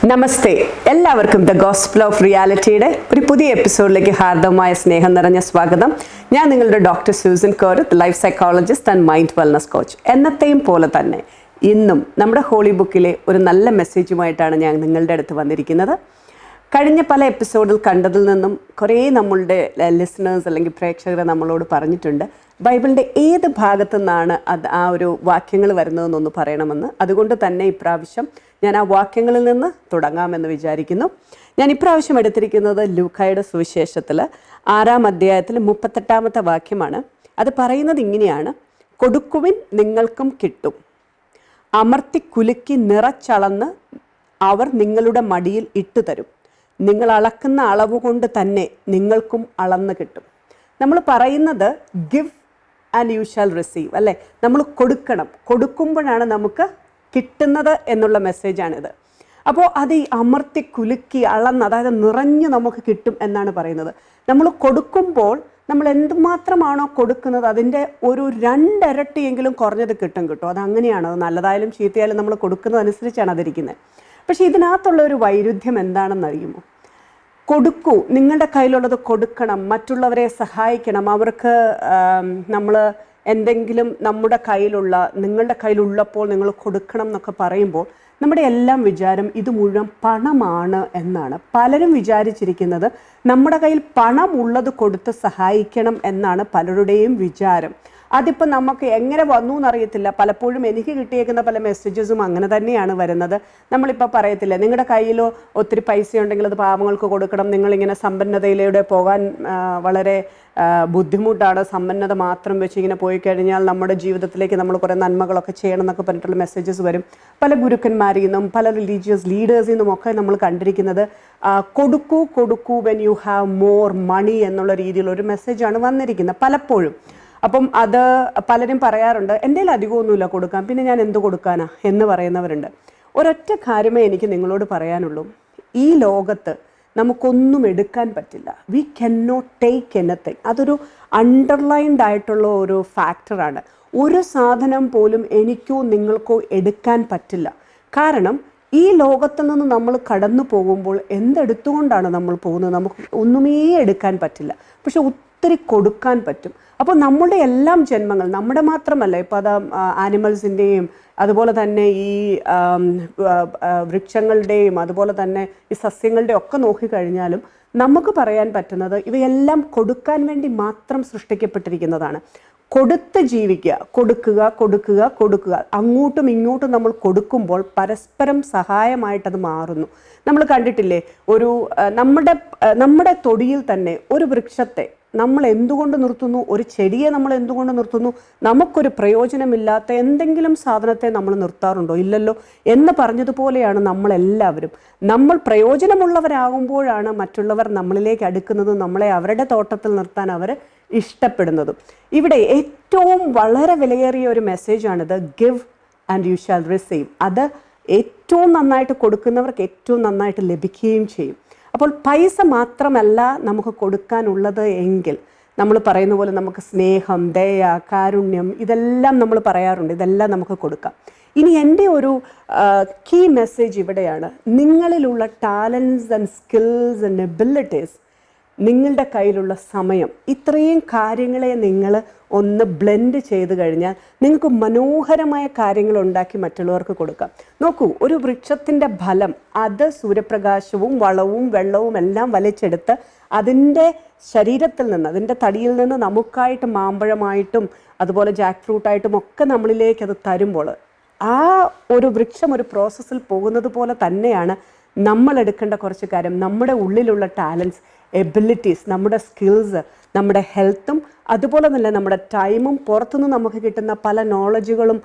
നമസ്തേ, എല്ലാവർക്കും the gospel of റിയാലിറ്റിയുടെ ഒരു പുതിയ എപ്പിസോഡിലേക്ക് ഹാർദവമായ സ്നേഹം നിറഞ്ഞ സ്വാഗതം. ഞാൻ നിങ്ങളുടെ doctor Susan Koruth, life psychologist and mind wellness coach. എന്നത്തെയും പോലെ തന്നെ ഇന്നും നമ്മുടെ ഹോളി ബുക്കിലെ ഒരു നല്ല മെസ്സേജുമായിട്ടാണ് ഞാൻ നിങ്ങളുടെ അടുത്ത് വന്നിരിക്കുന്നത്. കഴിഞ്ഞ പല എപ്പിസോഡിൽ കണ്ടതിൽ നിന്നും കുറേ നമ്മളുടെ ലിസണേഴ്സ് അല്ലെങ്കിൽ പ്രേക്ഷകർ നമ്മളോട് പറഞ്ഞിട്ടുണ്ട്, ബൈബിളിൻ്റെ ഏത് ഭാഗത്തു നിന്നാണ് ആ ഒരു വാക്യങ്ങൾ വരുന്നതെന്നൊന്ന് പറയണമെന്ന്. അതുകൊണ്ട് തന്നെ ഇപ്രാവശ്യം ഞാൻ ആ വാക്യങ്ങളിൽ നിന്ന് തുടങ്ങാമെന്ന് വിചാരിക്കുന്നു. ഞാൻ ഇപ്രാവശ്യം എടുത്തിരിക്കുന്നത് ലൂക്കായുടെ സുവിശേഷത്തിൽ 6-ാം അധ്യായത്തിൽ 38-ാമത്തെ വാക്യമാണ്. അത് പറയുന്നത് ഇങ്ങനെയാണ്: കൊടുക്കുവിൻ നിങ്ങൾക്കും കിട്ടും, അമർത്തി കുലുക്കി നിറച്ചളന്ന് അവർ നിങ്ങളുടെ മടിയിൽ ഇട്ടുതരും, നിങ്ങൾ അളക്കുന്ന അളവ് കൊണ്ട് തന്നെ നിങ്ങൾക്കും അളന്ന് കിട്ടും. നമ്മൾ പറയുന്നത് give and you shall receive, അല്ലേ? നമ്മൾ കൊടുക്കണം, കൊടുക്കുമ്പോഴാണ് നമുക്ക് കിട്ടുന്നത് എന്നുള്ള മെസ്സേജാണിത്. അപ്പോൾ അത് ഈ അമർത്തി കുലുക്കി അളന്ന്, അതായത് നിറഞ്ഞ് നമുക്ക് കിട്ടും എന്നാണ് പറയുന്നത്. നമ്മൾ കൊടുക്കുമ്പോൾ നമ്മൾ എന്തുമാത്രമാണോ കൊടുക്കുന്നത് അതിൻ്റെ ഒരു 2 ഇരട്ടിയെങ്കിലും കുറഞ്ഞത് കിട്ടും. അത് അങ്ങനെയാണ്. അത് നല്ലതായാലും ചീത്തയായാലും നമ്മൾ കൊടുക്കുന്നതനുസരിച്ചാണ് അതിരിക്കുന്നത്. പക്ഷേ ഇതിനകത്തുള്ള ഒരു വൈരുദ്ധ്യം എന്താണെന്നറിയുമോ? കൊടുക്കൂ, നിങ്ങളുടെ കയ്യിലുള്ളത് കൊടുക്കണം, മറ്റുള്ളവരെ സഹായിക്കണം, അവർക്ക് നമ്മൾ എന്തെങ്കിലും നമ്മുടെ കയ്യിലുള്ള, നിങ്ങളുടെ കയ്യിലുള്ളപ്പോൾ നിങ്ങൾ കൊടുക്കണം എന്നൊക്കെ പറയുമ്പോൾ നമ്മുടെ എല്ലാം വിചാരം ഇത് മുഴുവൻ പണമാണ് എന്നാണ്. പലരും വിചാരിച്ചിരിക്കുന്നത് നമ്മുടെ കയ്യിൽ പണം ഉള്ളത് കൊടുത്ത് സഹായിക്കണം എന്നാണ് പലരുടെയും വിചാരം. അതിപ്പോൾ നമുക്ക് എങ്ങനെ വന്നു എന്നറിയത്തില്ല. പലപ്പോഴും എനിക്ക് കിട്ടിയേക്കുന്ന പല മെസ്സേജസും അങ്ങനെ തന്നെയാണ് വരുന്നത്. നമ്മളിപ്പോൾ പറയത്തില്ല, നിങ്ങളുടെ കയ്യിൽ ഒത്തിരി പൈസ ഉണ്ടെങ്കിൽ അത് പാവങ്ങൾക്ക് കൊടുക്കണം, നിങ്ങളിങ്ങനെ സമ്പന്നതയിലൂടെ പോകാൻ വളരെ ബുദ്ധിമുട്ടാണ്, സമ്പന്നത മാത്രം വെച്ച് ഇങ്ങനെ പോയി കഴിഞ്ഞാൽ നമ്മുടെ ജീവിതത്തിലേക്ക് നമ്മൾ കുറേ നന്മകളൊക്കെ ചെയ്യണം എന്നൊക്കെ പറഞ്ഞിട്ടുള്ള മെസ്സേജസ് വരും. പല ഗുരുക്കന്മാരിൽ നിന്നും പല റിലീജിയസ് ലീഡേഴ്സിൽ നിന്നുമൊക്കെ നമ്മൾ കണ്ടിരിക്കുന്നത് കൊടുക്കൂ കൊടുക്കൂ when you have more money എന്നുള്ള രീതിയിലൊരു മെസ്സേജാണ് വന്നിരിക്കുന്നത് പലപ്പോഴും. അപ്പം അത് പലരും പറയാറുണ്ട്, എൻ്റെ കയ്യിൽ അധികമൊന്നുമില്ല കൊടുക്കാൻ, പിന്നെ ഞാൻ എന്ത് കൊടുക്കാനാ എന്ന് പറയുന്നവരുണ്ട്. ഒരൊറ്റ കാര്യമേ എനിക്ക് നിങ്ങളോട് പറയാനുള്ളൂ, ഈ ലോകത്ത് നമുക്കൊന്നും എടുക്കാൻ പറ്റില്ല. We can not take anything. അതൊരു അണ്ടർലൈൻഡ് ആയിട്ടുള്ള ഒരു ഫാക്ടറാണ്. ഒരു സാധനം പോലും എനിക്കോ നിങ്ങൾക്കോ എടുക്കാൻ പറ്റില്ല. കാരണം ഈ ലോകത്തു നിന്ന് നമ്മൾ കടന്നു പോകുമ്പോൾ എന്തെടുത്തുകൊണ്ടാണ് നമ്മൾ പോകുന്നത്? നമുക്ക് ഒന്നുമേ എടുക്കാൻ പറ്റില്ല, പക്ഷെ ഒത്തിരി കൊടുക്കാൻ പറ്റും. അപ്പോൾ നമ്മുടെ എല്ലാം ജന്മങ്ങൾ, നമ്മുടെ മാത്രമല്ല, ഇപ്പോൾ അത് ആനിമൽസിൻ്റെയും അതുപോലെ തന്നെ ഈ വൃക്ഷങ്ങളുടെയും അതുപോലെ തന്നെ ഈ സസ്യങ്ങളുടെയും ഒക്കെ നോക്കിക്കഴിഞ്ഞാലും നമുക്ക് പറയാൻ പറ്റുന്നത് ഇവയെല്ലാം കൊടുക്കാൻ വേണ്ടി മാത്രം സൃഷ്ടിക്കപ്പെട്ടിരിക്കുന്നതാണ്. കൊടുത്ത് ജീവിക്കുക, കൊടുക്കുക കൊടുക്കുക കൊടുക്കുക, അങ്ങോട്ടും ഇങ്ങോട്ടും നമ്മൾ കൊടുക്കുമ്പോൾ പരസ്പരം സഹായമായിട്ടത് മാറുന്നു. നമ്മൾ കണ്ടിട്ടില്ലേ, ഒരു നമ്മുടെ തൊടിയിൽ തന്നെ ഒരു വൃക്ഷത്തെ നമ്മൾ എന്തുകൊണ്ട് നിർത്തുന്നു? ഒരു ചെടിയെ നമ്മൾ എന്തുകൊണ്ട് നിർത്തുന്നു? നമുക്കൊരു പ്രയോജനമില്ലാത്ത എന്തെങ്കിലും സാധനത്തെ നമ്മൾ നിർത്താറുണ്ടോ? ഇല്ലല്ലോ. എന്ന് പറഞ്ഞതുപോലെയാണ് നമ്മളെല്ലാവരും. നമ്മൾ പ്രയോജനമുള്ളവരാകുമ്പോഴാണ് മറ്റുള്ളവർ നമ്മളിലേക്ക് അടുക്കുന്നതും നമ്മളെ അവരുടെ തോട്ടത്തിൽ നിർത്താൻ അവർ ഇഷ്ടപ്പെടുന്നതും. ഇവിടെ ഏറ്റവും വളരെ വിലയേറിയ ഒരു മെസ്സേജാണിത്, give and you shall receive. അത് ഏറ്റവും നന്നായിട്ട് കൊടുക്കുന്നവർക്ക് ഏറ്റവും നന്നായിട്ട് ലഭിക്കുകയും ചെയ്യും. അപ്പോൾ പൈസ മാത്രമല്ല നമുക്ക് കൊടുക്കാനുള്ളത് എങ്കിൽ, നമ്മൾ പറയുന്ന പോലെ നമുക്ക് സ്നേഹം, ദയ, കാരുണ്യം, ഇതെല്ലാം നമ്മൾ പറയാറുണ്ട്, ഇതെല്ലാം നമുക്ക് കൊടുക്കാം. ഇനി എൻ്റെ ഒരു കീ മെസ്സേജ് ഇവിടെയാണ്, നിങ്ങളിലുള്ള talents and skills and abilities, നിങ്ങളുടെ കയ്യിലുള്ള സമയം, ഇത്രയും കാര്യങ്ങളെ നിങ്ങൾ ഒന്ന് ബ്ലെൻഡ് ചെയ്ത് കഴിഞ്ഞാൽ നിങ്ങൾക്ക് മനോഹരമായ കാര്യങ്ങൾ ഉണ്ടാക്കി മറ്റുള്ളവർക്ക് കൊടുക്കാം. നോക്കൂ, ഒരു വൃക്ഷത്തിൻ്റെ ഫലം അത് സൂര്യപ്രകാശവും വളവും വെള്ളവും എല്ലാം വലിച്ചെടുത്ത് അതിൻ്റെ ശരീരത്തിൽ നിന്ന്, അതിൻ്റെ തടിയിൽ നിന്ന് നമുക്കായിട്ട് മാമ്പഴമായിട്ടും അതുപോലെ ജാക്ക് ഫ്രൂട്ടായിട്ടും ഒക്കെ നമ്മളിലേക്ക് അത് തരുമ്പോൾ ആ ഒരു വൃക്ഷം ഒരു പ്രോസസ്സിൽ പോകുന്നത് പോലെ തന്നെയാണ് നമ്മൾ എടുക്കേണ്ട കുറച്ച് കാര്യം, നമ്മുടെ ഉള്ളിലുള്ള ടാലൻസ്, എബിലിറ്റീസ്, നമ്മുടെ സ്കിൽസ്, നമ്മുടെ ഹെൽത്തും അതുപോലെ തന്നെ നമ്മുടെ ടൈമും പുറത്തുനിന്ന് നമുക്ക് കിട്ടുന്ന പല നോളജുകളും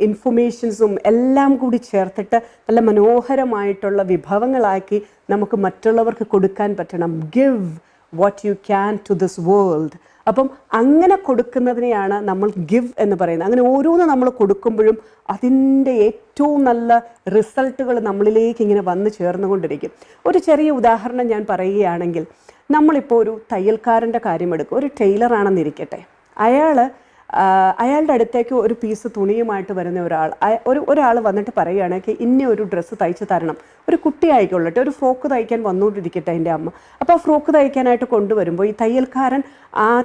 ഇൻഫർമേഷൻസും എല്ലാം കൂടി ചേർത്തിട്ട് നല്ല മനോഹരമായിട്ടുള്ള വിഭവങ്ങളാക്കി നമുക്ക് മറ്റുള്ളവർക്ക് കൊടുക്കാൻ പറ്റണം. Give what you can to this world. അപ്പം അങ്ങനെ കൊടുക്കുന്നതിനെയാണ് നമ്മൾ ഗിവ് എന്ന് പറയുന്നത്. അങ്ങനെ ഓരോന്ന് നമ്മൾ കൊടുക്കുമ്പോഴും അതിൻ്റെ ഏറ്റവും നല്ല റിസൾട്ടുകൾ നമ്മളിലേക്ക് ഇങ്ങനെ വന്ന് ചേർന്നുകൊണ്ടിരിക്കും. ഒരു ചെറിയ ഉദാഹരണം ഞാൻ പറയുകയാണെങ്കിൽ, നമ്മളിപ്പോൾ ഒരു തയ്യൽക്കാരൻ്റെ കാര്യം എടുക്കും. ഒരു ടൈലറാണെന്നിരിക്കട്ടെ, അയാൾ അയാളുടെ അടുത്തേക്ക് ഒരു പീസ് തുണിയുമായിട്ട് വരുന്ന ഒരാൾ വന്നിട്ട് പറയുകയാണെങ്കിൽ ഇന്ന ഒരു ഡ്രസ്സ് തയ്ച്ച് തരണം, ഒരു കുട്ടി ആയിക്കൊള്ളട്ടെ, ഒരു ഫ്രോക്ക് തയ്ക്കാൻ വന്നുകൊണ്ടിരിക്കട്ടെ എൻ്റെ അമ്മ. അപ്പോൾ ആ ഫ്രോക്ക് തയ്ക്കാനായിട്ട് കൊണ്ടുവരുമ്പോൾ ഈ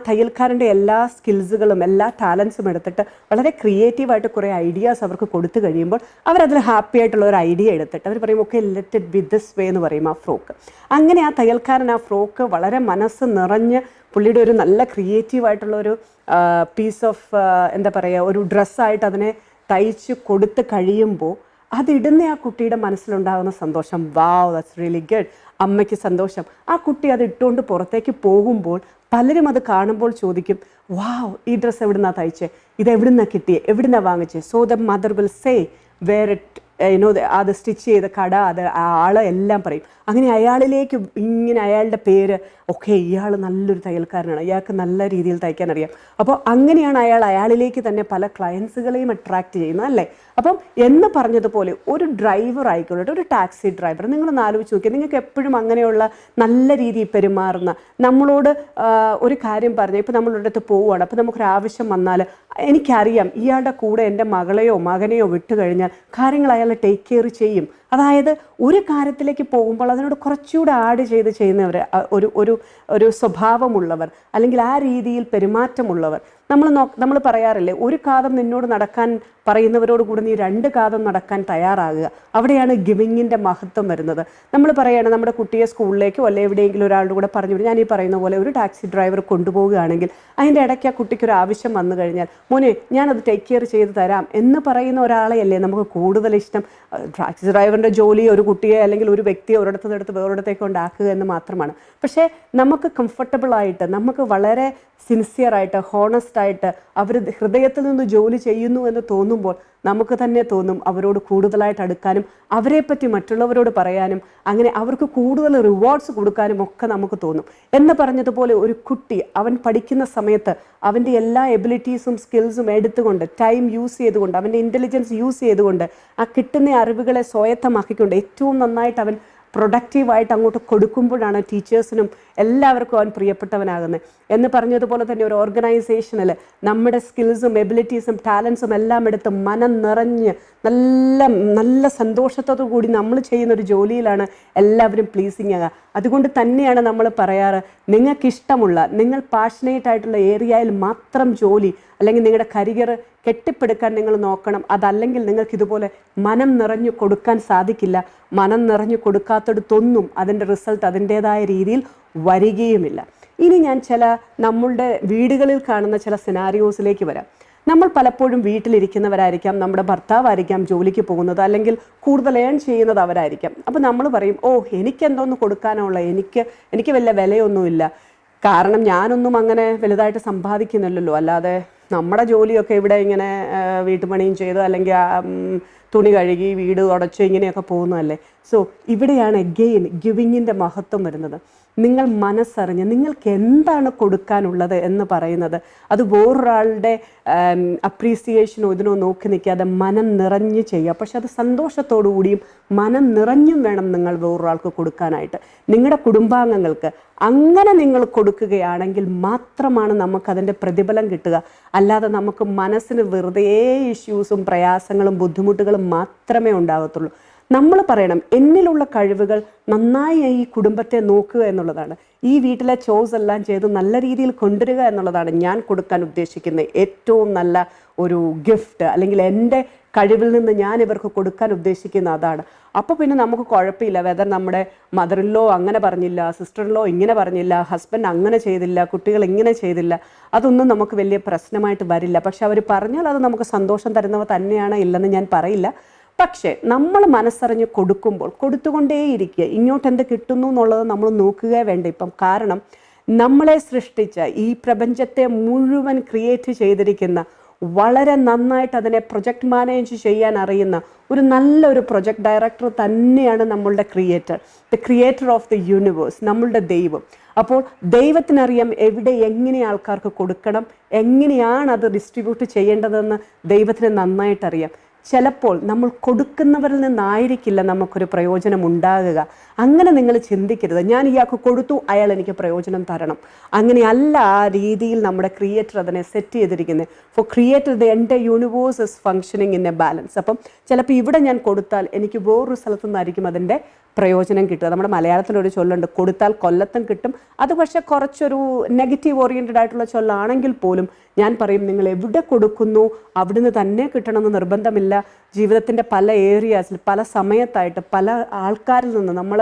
തയ്യൽക്കാരൻ്റെ എല്ലാ സ്കിൽസുകളും എല്ലാ ടാലൻസും എടുത്തിട്ട് വളരെ ക്രിയേറ്റീവായിട്ട് കുറേ ഐഡിയാസ് അവർക്ക് കൊടുത്തു കഴിയുമ്പോൾ അവരതിൽ ഹാപ്പി ആയിട്ടുള്ള ഒരു ഐഡിയ എടുത്തിട്ട് അവർ പറയും okay let it be this way എന്ന് പറയും ആ ഫ്രോക്ക്. അങ്ങനെ ആ തയ്യൽക്കാരൻ ആ ഫ്രോക്ക് വളരെ മനസ്സ് നിറഞ്ഞ് പുള്ളിയുടെ ഒരു നല്ല ക്രിയേറ്റീവായിട്ടുള്ള ഒരു പീസ് ഓഫ് എന്താ പറയുക ഒരു ഡ്രസ്സായിട്ട് അതിനെ തയ്ച്ച് കൊടുത്ത് കഴിയുമ്പോൾ അതിടുന്ന ആ കുട്ടിയുടെ മനസ്സിലുണ്ടാകുന്ന സന്തോഷം, വാവ് ദാറ്റ്സ് റിയലി ഗുഡ്. അമ്മയ്ക്ക് സന്തോഷം. ആ കുട്ടി അത് ഇട്ടുകൊണ്ട് പുറത്തേക്ക് പോകുമ്പോൾ പലരും അത് കാണുമ്പോൾ ചോദിക്കും വാവ് ഈ ഡ്രസ്സ് എവിടുന്നാണ് തയ്ച്ചേ, ഇത് എവിടുന്നാണ് കിട്ടിയേ, എവിടുന്നാണ് വാങ്ങിച്ചേ. So the mother will say where it അത് സ്റ്റിച്ച് ചെയ്ത കട, അത് ആള് എല്ലാം പറയും. അങ്ങനെ അയാളിലേക്ക് ഇങ്ങനെ അയാളുടെ പേര് ഓക്കെ ഇയാൾ നല്ലൊരു തയ്യൽക്കാരനാണ്, ഇയാൾക്ക് നല്ല രീതിയിൽ തയ്ക്കാൻ അറിയാം. അപ്പോൾ അങ്ങനെയാണ് അയാളിലേക്ക് തന്നെ പല ക്ലയൻസുകളെയും അട്രാക്റ്റ് ചെയ്യുന്നത് അല്ലേ. അപ്പം എന്ന് പറഞ്ഞതുപോലെ ഒരു ഡ്രൈവർ ആയിക്കൊള്ളട്ടെ, ഒരു ടാക്സി ഡ്രൈവർ, നിങ്ങളൊന്ന് ആലോചിച്ച് നോക്കിയാൽ നിങ്ങൾക്ക് എപ്പോഴും അങ്ങനെയുള്ള നല്ല രീതിയിൽ പെരുമാറുന്ന നമ്മളോട് ഒരു കാര്യം പറഞ്ഞാൽ ഇപ്പോൾ നമ്മളുടെ അടുത്ത് പോവുകയാണ്, അപ്പോൾ നമുക്കൊരു ആവശ്യം വന്നാൽ എനിക്കറിയാം ഇയാളുടെ കൂടെ എൻ്റെ മകളെയോ മകനെയോ വിട്ടു കഴിഞ്ഞാൽ കാര്യങ്ങൾ അയാൾ ടേക്ക് കെയർ ചെയ്യും. അതായത് ഒരു കാര്യത്തിലേക്ക് പോകുമ്പോൾ അതിനോട് കുറച്ചുകൂടെ ആഡ് ചെയ്ത് ചെയ്യുന്നവർ, ഒരു സ്വഭാവമുള്ളവർ അല്ലെങ്കിൽ ആ രീതിയിൽ പെരുമാറ്റമുള്ളവർ. നമ്മൾ പറയാറില്ലേ ഒരു കാതം നിന്നോട് നടക്കാൻ പറയുന്നവരോട് കൂടെ നീ 2 കാതം നടക്കാൻ തയ്യാറാകുക. അവിടെയാണ് ഗിവിങ്ങിൻ്റെ മഹത്വം വരുന്നത്. നമ്മൾ പറയുകയാണ് നമ്മുടെ കുട്ടിയെ സ്കൂളിലേക്കോ അല്ലെ എവിടെയെങ്കിലും ഒരാളുടെ കൂടെ പറഞ്ഞു വിടും. ഞാൻ ഈ പറയുന്ന പോലെ ഒരു ടാക്സി ഡ്രൈവർ കൊണ്ടുപോവുകയാണെങ്കിൽ അതിൻ്റെ ഇടയ്ക്ക് ആ കുട്ടിക്കൊരു ആവശ്യം വന്നു കഴിഞ്ഞാൽ മോനെ ഞാനത് ടേക്ക് കെയർ ചെയ്ത് തരാം എന്ന് പറയുന്ന ഒരാളെയല്ലേ നമുക്ക് കൂടുതൽ ഇഷ്ടം. ടാക്സി ഡ്രൈവറിൻ്റെ ജോലി ഒരു കുട്ടിയെ അല്ലെങ്കിൽ ഒരു വ്യക്തിയെ ഒരിടത്തുനിന്നെടുത്ത് വേറൊരിടത്തേക്ക് കൊണ്ടാക്കുക എന്ന് മാത്രമാണ്. പക്ഷേ നമുക്ക് കംഫർട്ടബിളായിട്ട് നമുക്ക് വളരെ സിൻസിയറായിട്ട് ഹോണസ്റ്റായിട്ട് അവർ ഹൃദയത്തിൽ നിന്ന് ജോലി ചെയ്യുന്നു എന്ന് തോന്നുമ്പോൾ നമുക്ക് തന്നെ തോന്നും അവരോട് കൂടുതലായിട്ട് അടുക്കാനും അവരെപ്പറ്റി മറ്റുള്ളവരോട് പറയാനും അങ്ങനെ അവർക്ക് കൂടുതൽ റിവാർഡ്സ് കൊടുക്കാനും ഒക്കെ നമുക്ക് തോന്നും. എന്ന് പറഞ്ഞതുപോലെ ഒരു കുട്ടി അവൻ പഠിക്കുന്ന സമയത്ത് അവൻ്റെ എല്ലാ എബിലിറ്റീസും സ്കിൽസും എടുത്തുകൊണ്ട് ടൈം യൂസ് ചെയ്തുകൊണ്ട് അവൻ്റെ ഇൻ്റലിജൻസ് യൂസ് ചെയ്തുകൊണ്ട് ആ കിട്ടുന്ന അറിവുകളെ സ്വായത്തമാക്കിക്കൊണ്ട് ഏറ്റവും നന്നായിട്ട് അവൻ പ്രൊഡക്റ്റീവായിട്ട് അങ്ങോട്ട് കൊടുക്കുമ്പോഴാണ് ടീച്ചേഴ്സിനും എല്ലാവർക്കും അവൻ പ്രിയപ്പെട്ടവനാകുന്നത്. എന്ന് പറഞ്ഞതുപോലെ തന്നെ ഒരു ഓർഗനൈസേഷനിൽ നമ്മുടെ സ്കിൽസും എബിലിറ്റീസും ടാലൻസും എല്ലാം എടുത്ത് മനം നിറഞ്ഞ് നല്ല നല്ല സന്തോഷത്തോടു കൂടി നമ്മൾ ചെയ്യുന്നൊരു ജോലിയിലാണ് എല്ലാവരും പ്ലീസിങ് ആകുക. അതുകൊണ്ട് തന്നെയാണ് നമ്മൾ പറയാറ് നിങ്ങൾക്കിഷ്ടമുള്ള നിങ്ങൾ പാഷനേറ്റ് ആയിട്ടുള്ള ഏരിയയിൽ മാത്രം ജോലി അല്ലെങ്കിൽ നിങ്ങളുടെ കരിയർ കെട്ടിപ്പടുക്കാൻ നിങ്ങൾ നോക്കണം. അതല്ലെങ്കിൽ നിങ്ങൾക്കിതുപോലെ മനം നിറഞ്ഞു കൊടുക്കാൻ സാധിക്കില്ല. മനം നിറഞ്ഞു കൊടുക്കാത്തടത്തൊന്നും അതിൻ്റെ റിസൾട്ട് അതിൻ്റേതായ രീതിയിൽ വരികയുമില്ല. ഇനി ഞാൻ നമ്മളുടെ വീടുകളിൽ കാണുന്ന ചില സിനാരിയോസിലേക്ക് വരാം. നമ്മൾ പലപ്പോഴും വീട്ടിലിരിക്കുന്നവരായിരിക്കാം, നമ്മുടെ ഭർത്താവായിരിക്കാം ജോലിക്ക് പോകുന്നത്, അല്ലെങ്കിൽ കൂടുതൽ ഏൺ ചെയ്യുന്നത് അവരായിരിക്കാം. അപ്പോൾ നമ്മൾ പറയും എനിക്കെന്തോന്ന് കൊടുക്കാനുള്ള, എനിക്ക് വലിയ വിലയൊന്നുമില്ല, കാരണം ഞാനൊന്നും അങ്ങനെ വലുതായിട്ട് സമ്പാദിക്കുന്നില്ലല്ലോ, അല്ലാതെ നമ്മുടെ ജോലിയൊക്കെ ഇവിടെ ഇങ്ങനെ വീട്ടുപണിയും ചെയ്ത് അല്ലെങ്കിൽ തുണി കഴുകി വീട് തുടച്ച് ഇങ്ങനെയൊക്കെ പോകുന്നതല്ലേ. സോ ഇവിടെയാണ് എഗെയിൻ ഗിവിങ്ങിൻ്റെ മഹത്വം വരുന്നത്. നിങ്ങൾ മനസ്സറിഞ്ഞ് നിങ്ങൾക്ക് എന്താണ് കൊടുക്കാനുള്ളത് എന്ന് പറയുന്നത് അത് വേറൊരാളുടെ അപ്രീസിയേഷനോ ഇതിനോ നോക്കി നിൽക്കാതെ മനം നിറഞ്ഞ് ചെയ്യുക. പക്ഷെ അത് സന്തോഷത്തോടു കൂടിയും മനം നിറഞ്ഞും വേണം നിങ്ങൾ വേറൊരാൾക്ക് കൊടുക്കാനായിട്ട്. നിങ്ങളുടെ കുടുംബാംഗങ്ങൾക്ക് അങ്ങനെ നിങ്ങൾ കൊടുക്കുകയാണെങ്കിൽ മാത്രമാണ് നമുക്കതിൻ്റെ പ്രതിഫലം കിട്ടുക. അല്ലാതെ നമുക്ക് മനസ്സിന് വെറുതെ ഇഷ്യൂസും പ്രയാസങ്ങളും ബുദ്ധിമുട്ടുകളും മാത്രമേ ഉണ്ടാകത്തുള്ളൂ. നമ്മൾ പറയണം എന്നിലുള്ള കഴിവുകൾ നന്നായി ഈ കുടുംബത്തെ നോക്കുക എന്നുള്ളതാണ്. ഈ വീട്ടിലെ ചോസ് എല്ലാം ചെയ്ത് നല്ല രീതിയിൽ കൊണ്ടുവരിക എന്നുള്ളതാണ് ഞാൻ കൊടുക്കാൻ ഉദ്ദേശിക്കുന്ന ഏറ്റവും നല്ല ഒരു ഗിഫ്റ്റ്, അല്ലെങ്കിൽ എൻ്റെ കഴിവിൽ നിന്ന് ഞാൻ ഇവർക്ക് കൊടുക്കാൻ ഉദ്ദേശിക്കുന്ന അതാണ്. അപ്പോൾ പിന്നെ നമുക്ക് കുഴപ്പമില്ല വെദർ നമ്മുടെ മദറിൻലോ അങ്ങനെ പറഞ്ഞില്ല, സിസ്റ്ററിൻലോ ഇങ്ങനെ പറഞ്ഞില്ല, ഹസ്ബൻഡ് അങ്ങനെ ചെയ്തില്ല, കുട്ടികൾ ഇങ്ങനെ ചെയ്തില്ല, അതൊന്നും നമുക്ക് വലിയ പ്രശ്നമായിട്ട് വരില്ല. പക്ഷെ അവർ പറഞ്ഞാൽ അത് നമുക്ക് സന്തോഷം തരുന്നവ തന്നെയാണ്, ഇല്ലെന്ന് ഞാൻ പറയില്ല. പക്ഷേ നമ്മൾ മനസ്സറിഞ്ഞ് കൊടുക്കുമ്പോൾ കൊടുത്തുകൊണ്ടേയിരിക്കുക. ഇങ്ങോട്ട് എന്ത് കിട്ടുന്നു എന്നുള്ളത് നമ്മൾ നോക്കുക വേണ്ട ഇപ്പം. കാരണം നമ്മളെ സൃഷ്ടിച്ച ഈ പ്രപഞ്ചത്തെ മുഴുവൻ ക്രിയേറ്റ് ചെയ്തിരിക്കുന്ന വളരെ നന്നായിട്ട് അതിനെ പ്രൊജക്റ്റ് മാനേജ് ചെയ്യാൻ അറിയുന്ന നല്ലൊരു പ്രൊജക്റ്റ് ഡയറക്ടർ തന്നെയാണ് നമ്മളുടെ creator, the creator of the universe, നമ്മളുടെ ദൈവം. അപ്പോൾ ദൈവത്തിനറിയാം എവിടെ എങ്ങനെ ആൾക്കാർക്ക് കൊടുക്കണം, എങ്ങനെയാണ് അത് ഡിസ്ട്രിബ്യൂട്ട് ചെയ്യേണ്ടതെന്ന് ദൈവത്തിന് നന്നായിട്ടറിയാം. ചിലപ്പോൾ നമ്മൾ കൊടുക്കുന്നവരിൽ നിന്നായിരിക്കില്ല നമുക്കൊരു പ്രയോജനം ഉണ്ടാകുക. അങ്ങനെ നിങ്ങൾ ചിന്തിക്കരുത്, ഞാൻ ഇയാൾക്ക് കൊടുത്തു അയാൾ എനിക്ക് പ്രയോജനം തരണം. അങ്ങനെയല്ല ആ രീതിയിൽ നമ്മുടെ ക്രിയേറ്റർ അതിനെ സെറ്റ് ചെയ്തിരിക്കുന്നത്. ഫോർ ക്രിയേറ്റർ ദ എൻ്റെ universe is functioning in A balance. അപ്പം ചിലപ്പോൾ ഇവിടെ ഞാൻ കൊടുത്താൽ എനിക്ക് വേറൊരു സ്ഥലത്തു നിന്നായിരിക്കും അതിൻ്റെ പ്രയോജനം കിട്ടുക. നമ്മുടെ മലയാളത്തിലൊരു ചൊല്ലുണ്ട്, കൊടുത്താൽ കൊല്ലത്തും കിട്ടും. അത് പക്ഷേ കുറച്ചൊരു നെഗറ്റീവ് ഓറിയൻറ്റഡ് ആയിട്ടുള്ള ചൊല്ലാണെങ്കിൽ പോലും ഞാൻ പറയും, നിങ്ങൾ എവിടെ കൊടുക്കുന്നു അവിടുന്ന് തന്നെ കിട്ടണമെന്ന് നിർബന്ധമില്ല. ജീവിതത്തിൻ്റെ പല ഏരിയാസിൽ പല സമയത്തായിട്ട് പല ആൾക്കാരിൽ നിന്ന് നമ്മൾ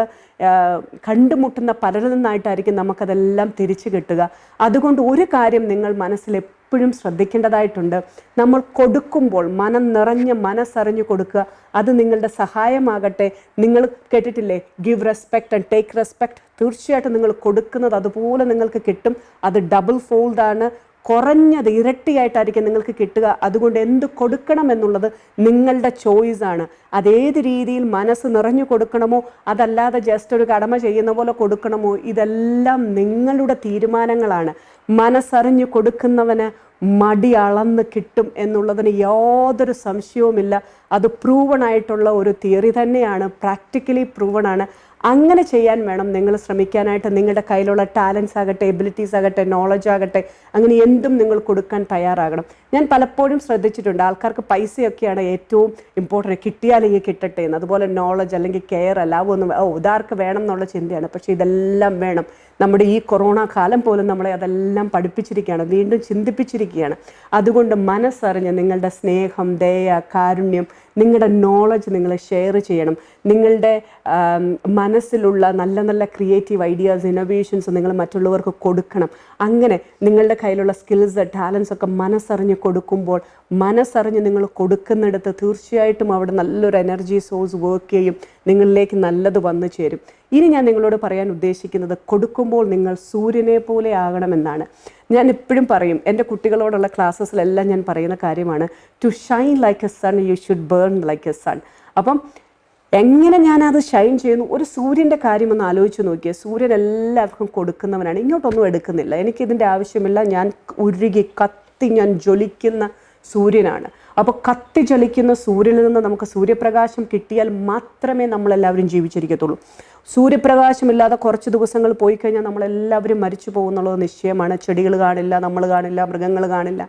കണ്ടുമുട്ടുന്ന പലരിൽ നിന്നായിട്ടായിരിക്കും നമുക്കതെല്ലാം തിരിച്ചു കിട്ടുക. അതുകൊണ്ട് ഒരു കാര്യം നിങ്ങൾ മനസ്സിൽ എപ്പോഴും ശ്രദ്ധിക്കേണ്ടതായിട്ടുണ്ട്. നമ്മൾ കൊടുക്കുമ്പോൾ മനം നിറഞ്ഞ് മനസ്സറിഞ്ഞ് കൊടുക്കുക. അത് നിങ്ങളുടെ സഹായമാകട്ടെ. നിങ്ങൾ കേട്ടിട്ടില്ലേ, give respect and take respect. തീർച്ചയായിട്ടും നിങ്ങൾ കൊടുക്കുന്നത് അതുപോലെ നിങ്ങൾക്ക് കിട്ടും. അത് ഡബിൾ ഫോൾഡാണ്, കുറഞ്ഞത് ഇരട്ടിയായിട്ടായിരിക്കും നിങ്ങൾക്ക് കിട്ടുക. അതുകൊണ്ട് എന്ത് കൊടുക്കണം എന്നുള്ളത് നിങ്ങളുടെ ചോയ്സാണ്. അതേത് രീതിയിൽ മനസ്സ് നിറഞ്ഞു കൊടുക്കണമോ അതല്ലാതെ ജസ്റ്റ് ഒരു കടമ ചെയ്യുന്ന പോലെ കൊടുക്കണമോ, ഇതെല്ലാം നിങ്ങളുടെ തീരുമാനങ്ങളാണ്. മനസ്സറിഞ്ഞു കൊടുക്കുന്നവന് മടി അളന്ന് കിട്ടും എന്നുള്ളതിന് യാതൊരു സംശയവുമില്ല. അത് പ്രൂവൺ ആയിട്ടുള്ള ഒരു തിയറി തന്നെയാണ്, പ്രാക്ടിക്കലി പ്രൂവൺ ആണ്. അങ്ങനെ ചെയ്യാൻ വേണം നിങ്ങൾ ശ്രമിക്കാനായിട്ട്. നിങ്ങളുടെ കയ്യിലുള്ള ടാലൻസ് ആകട്ടെ, എബിലിറ്റീസ് ആകട്ടെ, നോളജ് ആകട്ടെ, അങ്ങനെ എന്തും നിങ്ങൾ കൊടുക്കാൻ തയ്യാറാകണം. ഞാൻ പലപ്പോഴും ശ്രദ്ധിച്ചിട്ടുണ്ട്, ആൾക്കാർക്ക് പൈസയൊക്കെയാണ് ഏറ്റവും ഇമ്പോർട്ടൻറ്റ്, കിട്ടിയാലെങ്കിൽ കിട്ടട്ടെ എന്ന്. അതുപോലെ നോളജ് അല്ലെങ്കിൽ കെയർ അല്ല, ഒന്നും ഇതാർക്ക് വേണം എന്നുള്ള ചിന്തയാണ്. പക്ഷേ ഇതെല്ലാം വേണം. നമ്മുടെ ഈ കൊറോണ കാലം പോലും നമ്മളെ അതെല്ലാം പഠിപ്പിച്ചിരിക്കുകയാണ്, വീണ്ടും ചിന്തിപ്പിച്ചിരിക്കുകയാണ്. അതുകൊണ്ട് മനസ്സറിഞ്ഞ് നിങ്ങളുടെ സ്നേഹം, ദയ, കാരുണ്യം, നിങ്ങളുടെ നോളജ് നിങ്ങൾ ഷെയർ ചെയ്യണം. നിങ്ങളുടെ മനസ്സിലുള്ള നല്ല നല്ല ക്രിയേറ്റീവ് ഐഡിയാസ്, ഇന്നോവേഷൻസ് നിങ്ങൾ മറ്റുള്ളവർക്ക് കൊടുക്കണം. അങ്ങനെ നിങ്ങളുടെ കയ്യിലുള്ള സ്കിൽസ്, ടാലൻസ് ഒക്കെ മനസ്സറിഞ്ഞ് കൊടുക്കുമ്പോൾ, മനസ്സറിഞ്ഞ് നിങ്ങൾ കൊടുക്കുന്നിടത്ത് തീർച്ചയായിട്ടും അവിടെ നല്ലൊരു എനർജി സോഴ്സ് വർക്ക് ചെയ്യും, നിങ്ങളിലേക്ക് നല്ലത് വന്നു ചേരും. ഇനി ഞാൻ നിങ്ങളോട് പറയാൻ ഉദ്ദേശിക്കുന്നത്, കൊടുക്കുമ്പോൾ നിങ്ങൾ സൂര്യനെ പോലെ ആകണമെന്നാണ്. ഞാൻ എപ്പോഴും പറയും, എൻ്റെ കുട്ടികളോടുള്ള ക്ലാസ്സസിലെല്ലാം ഞാൻ പറയുന്ന കാര്യമാണ്, to shine like a sun you should burn like a sun. അപ്പം എങ്ങനെ ഞാനത് ഷൈൻ ചെയ്യുന്നു? ഒരു സൂര്യൻ്റെ കാര്യം ഒന്ന് ആലോചിച്ച് നോക്കിയേ. സൂര്യൻ എല്ലാവർക്കും കൊടുക്കുന്നവനാണ്, ഇങ്ങോട്ടൊന്നും എടുക്കുന്നില്ല. എനിക്കിതിൻ്റെ ആവശ്യമില്ല, ഞാൻ ഉരുകി കത്തി ഞാൻ ജ്വലിക്കുന്ന സൂര്യനാണ്. അപ്പോൾ കത്തി ജ്വലിക്കുന്ന സൂര്യനിൽ നിന്ന് നമുക്ക് സൂര്യപ്രകാശം കിട്ടിയാൽ മാത്രമേ നമ്മളെല്ലാവരും ജീവിച്ചിരിക്കത്തുള്ളൂ. സൂര്യപ്രകാശമില്ലാതെ കുറച്ച് ദിവസങ്ങൾ പോയി കഴിഞ്ഞാൽ നമ്മളെല്ലാവരും മരിച്ചു പോകുന്നുള്ളത് നിശ്ചയമാണ്. ചെടികൾ കാണില്ല, നമ്മൾ കാണില്ല, മൃഗങ്ങൾ കാണില്ല.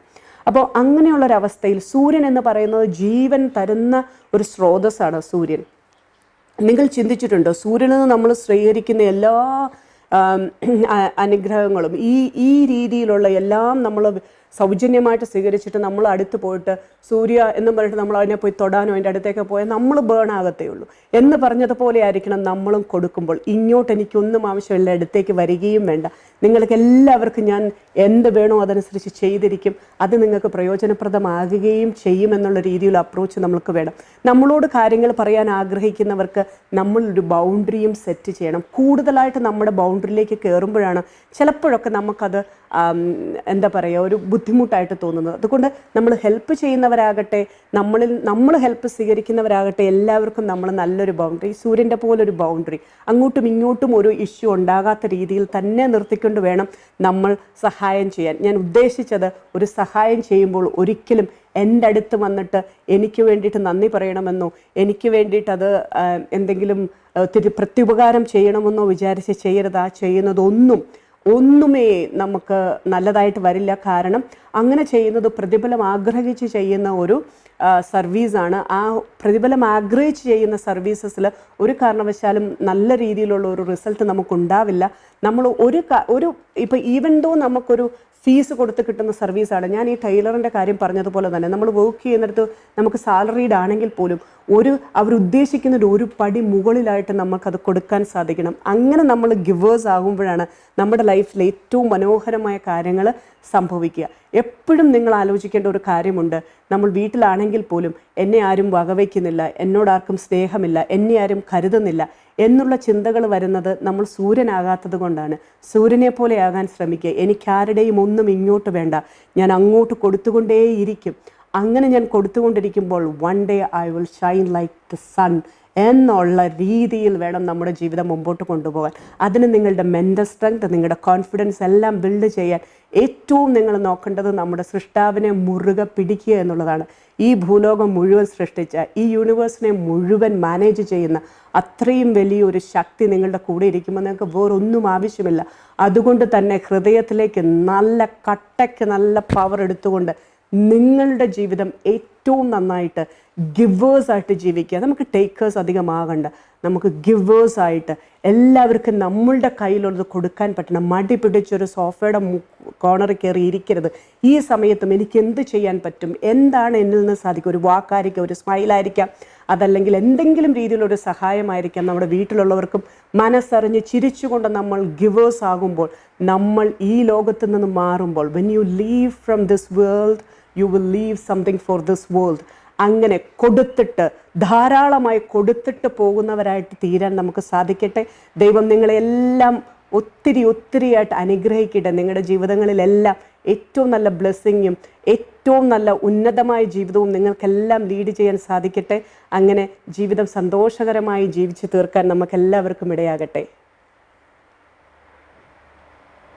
അപ്പോൾ അങ്ങനെയുള്ളൊരവസ്ഥയിൽ സൂര്യൻ എന്ന് പറയുന്നത് ജീവൻ തരുന്ന ഒരു സ്രോതസ്സാണ് സൂര്യൻ. നിങ്ങൾ ചിന്തിച്ചിട്ടുണ്ടോ, സൂര്യനിൽ നിന്ന് നമ്മൾ സ്വീകരിക്കുന്ന എല്ലാ അനുഗ്രഹങ്ങളും ഈ രീതിയിലുള്ള എല്ലാം നമ്മൾ സൗജന്യമായിട്ട് സ്വീകരിച്ചിട്ട് നമ്മൾ അടുത്ത് പോയിട്ട് സൂര്യ എന്ന് പറഞ്ഞിട്ട് നമ്മൾ അതിനെ പോയി തൊടാനോ അതിൻ്റെ അടുത്തേക്ക് പോയാൽ നമ്മൾ ബേൺ ആകത്തേ ഉള്ളൂ എന്ന് പറഞ്ഞതുപോലെ ആയിരിക്കണം നമ്മളും കൊടുക്കുമ്പോൾ. ഇങ്ങോട്ട് എനിക്കൊന്നും ആവശ്യമില്ല, അടുത്തേക്ക് വരികയും വേണ്ട, നിങ്ങൾക്ക് എല്ലാവർക്കും ഞാൻ എന്ത് വേണോ അതനുസരിച്ച് ചെയ്തിരിക്കും, അത് നിങ്ങൾക്ക് പ്രയോജനപ്രദമാകുകയും ചെയ്യുമെന്നുള്ള രീതിയിലുള്ള അപ്രോച്ച് നമുക്ക് വേണം. നമ്മളോട് കാര്യങ്ങൾ പറയാൻ ആഗ്രഹിക്കുന്നവർക്ക് നമ്മളൊരു ബൗണ്ടറിയും സെറ്റ് ചെയ്യണം. കൂടുതലായിട്ട് നമ്മുടെ ബൗണ്ടറിയിലേക്ക് കയറുമ്പോഴാണ് ചിലപ്പോഴൊക്കെ നമുക്കത് എന്താ പറയുക, ഒരു ബുദ്ധിമുട്ടായിട്ട് തോന്നുന്നത്. അതുകൊണ്ട് നമ്മൾ ഹെൽപ്പ് ചെയ്യുന്നവരാകട്ടെ, നമ്മൾ ഹെൽപ്പ് സ്വീകരിക്കുന്നവരാകട്ടെ, എല്ലാവർക്കും നമ്മൾ നല്ലൊരു ബൗണ്ടറി, സൂര്യൻ്റെ പോലൊരു ബൗണ്ടറി, അങ്ങോട്ടും ഇങ്ങോട്ടും ഒരു ഇഷ്യൂ ഉണ്ടാകാത്ത രീതിയിൽ തന്നെ നിർത്തിക്കൊണ്ട് വേണം നമ്മൾ സഹായം ചെയ്യാൻ. ഞാൻ ഉദ്ദേശിച്ചത്, ഒരു സഹായം ചെയ്യുമ്പോൾ ഒരിക്കലും എൻ്റെ അടുത്ത് വന്നിട്ട് എനിക്ക് വേണ്ടിയിട്ട് നന്ദി പറയണമെന്നോ എനിക്ക് വേണ്ടിയിട്ടത് എന്തെങ്കിലും പ്രത്യുപകാരം ചെയ്യണമെന്നോ വിചാരിച്ച് ചെയ്യരുത്. ആ ചെയ്യുന്നതൊന്നുമേ നമുക്ക് നല്ലതായിട്ട് വരില്ല. കാരണം അങ്ങനെ ചെയ്യുന്നത് പ്രതിഫലം ആഗ്രഹിച്ച് ചെയ്യുന്ന ഒരു സർവീസാണ്. ആ പ്രതിഫലം ആഗ്രഹിച്ച് ചെയ്യുന്ന സർവീസസിൽ ഒരു കാരണവശാലും നല്ല രീതിയിലുള്ള ഒരു റിസൾട്ട് നമുക്കുണ്ടാവില്ല. നമ്മൾ ഇപ്പോൾ ഈവൻ ദോ നമുക്കൊരു ഫീസ് കൊടുത്ത് കിട്ടുന്ന സർവീസാണ്. ഞാൻ ഈ ടൈലറിൻ്റെ കാര്യം പറഞ്ഞതുപോലെ തന്നെ നമ്മൾ വർക്ക് ചെയ്യുന്നിടത്ത് നമുക്ക് സാലറീഡ് ആണെങ്കിൽ പോലും അവരുദ്ദേശിക്കുന്നൊരു ഒരു പടി മുകളിലായിട്ട് നമുക്കത് കൊടുക്കാൻ സാധിക്കണം. അങ്ങനെ നമ്മൾ ഗിവേഴ്സ് ആകുമ്പോഴാണ് നമ്മുടെ ലൈഫിൽ ഏറ്റവും മനോഹരമായ കാര്യങ്ങൾ സംഭവിക്കുക. എപ്പോഴും നിങ്ങൾ ആലോചിക്കേണ്ട ഒരു കാര്യമുണ്ട്, നമ്മൾ വീട്ടിലാണെങ്കിൽ പോലും എന്നെ ആരും വകവയ്ക്കുന്നില്ല, എന്നോടാർക്കും സ്നേഹമില്ല, എന്നെ ആരും കരുതുന്നില്ല എന്നുള്ള ചിന്തകൾ വരുന്നത് നമ്മൾ സൂര്യനാകാത്തത് കൊണ്ടാണ്. സൂര്യനെ പോലെ ആകാൻ ശ്രമിക്കുക. എനിക്കാരുടെയും ഒന്നും ഇങ്ങോട്ട് വേണ്ട, ഞാൻ അങ്ങോട്ട് കൊടുത്തുകൊണ്ടേയിരിക്കും. അങ്ങനെ ഞാൻ കൊടുത്തുകൊണ്ടിരിക്കുമ്പോൾ one day I will shine like the sun എന്നുള്ള രീതിയിൽ വേണം നമ്മുടെ ജീവിതം മുമ്പോട്ട് കൊണ്ടുപോകാൻ. അതിന് നിങ്ങളുടെ മെൻ്റൽ സ്ട്രെങ്ത്, നിങ്ങളുടെ കോൺഫിഡൻസ് എല്ലാം ബിൽഡ് ചെയ്യാൻ ഏറ്റവും നിങ്ങൾ നോക്കേണ്ടത് നമ്മുടെ സൃഷ്ടാവിനെ മുറുകെ പിടിക്കുക എന്നുള്ളതാണ്. ഈ ഭൂലോകം മുഴുവൻ സൃഷ്ടിച്ച, ഈ യൂണിവേഴ്സിനെ മുഴുവൻ മാനേജ് ചെയ്യുന്ന അത്രയും വലിയൊരു ശക്തി നിങ്ങളുടെ കൂടെ ഇരിക്കുമ്പോൾ നിങ്ങൾക്ക് വേറൊന്നും ആവശ്യമില്ല. അതുകൊണ്ട് തന്നെ ഹൃദയത്തിലേക്ക് നല്ല കട്ടയ്ക്ക് നല്ല പവർ എടുത്തുകൊണ്ട് നിങ്ങളുടെ ജീവിതം ഏറ്റവും നന്നായിട്ട് ഗിവേഴ്സായിട്ട് ജീവിക്കുക. നമുക്ക് ടേക്കേഴ്സ് അധികമാകണ്ട, നമുക്ക് ഗിവേഴ്സായിട്ട് എല്ലാവർക്കും നമ്മളുടെ കയ്യിലുള്ളത് കൊടുക്കാൻ പറ്റണം. മടി പിടിച്ചൊരു സോഫയുടെ കോർണറിൽ കയറി ഇരിക്കരുത്. ഈ സമയത്തും എനിക്ക് എന്ത് ചെയ്യാൻ പറ്റും, എന്താണ് എന്നിൽ നിന്ന് സാധിക്കും, ഒരു വാക്കായിരിക്കാം, ഒരു സ്മൈലായിരിക്കാം, അതല്ലെങ്കിൽ എന്തെങ്കിലും രീതിയിലൊരു സഹായമായിരിക്കാം. നമ്മുടെ വീട്ടിലുള്ളവർക്കും മനസ്സറിഞ്ഞ് ചിരിച്ചുകൊണ്ട് നമ്മൾ ഗിവേഴ്സ് ആകുമ്പോൾ, നമ്മൾ ഈ ലോകത്ത് നിന്ന് മാറുമ്പോൾ, when you leave from this world you will leave something for this world. അങ്ങനെ കൊടുത്തിട്ട്, ധാരാളമായി കൊടുത്തിട്ട് പോകുന്നവരായിട്ട് തീരാൻ നമുക്ക് സാധിക്കട്ടെ. ദൈവം നിങ്ങളെല്ലാം ഒത്തിരിയായിട്ട് അനുഗ്രഹിക്കട്ടെ. നിങ്ങളുടെ ജീവിതങ്ങളിലെല്ലാം ഏറ്റവും നല്ല ബ്ലെസ്സിങ്ങും ഏറ്റവും നല്ല ഉന്നതമായ ജീവിതവും നിങ്ങൾക്കെല്ലാം ലീഡ് ചെയ്യാൻ സാധിക്കട്ടെ. അങ്ങനെ ജീവിതം സന്തോഷകരമായി ജീവിച്ചു തീർക്കാൻ നമുക്കെല്ലാവർക്കും ഇടയാകട്ടെ.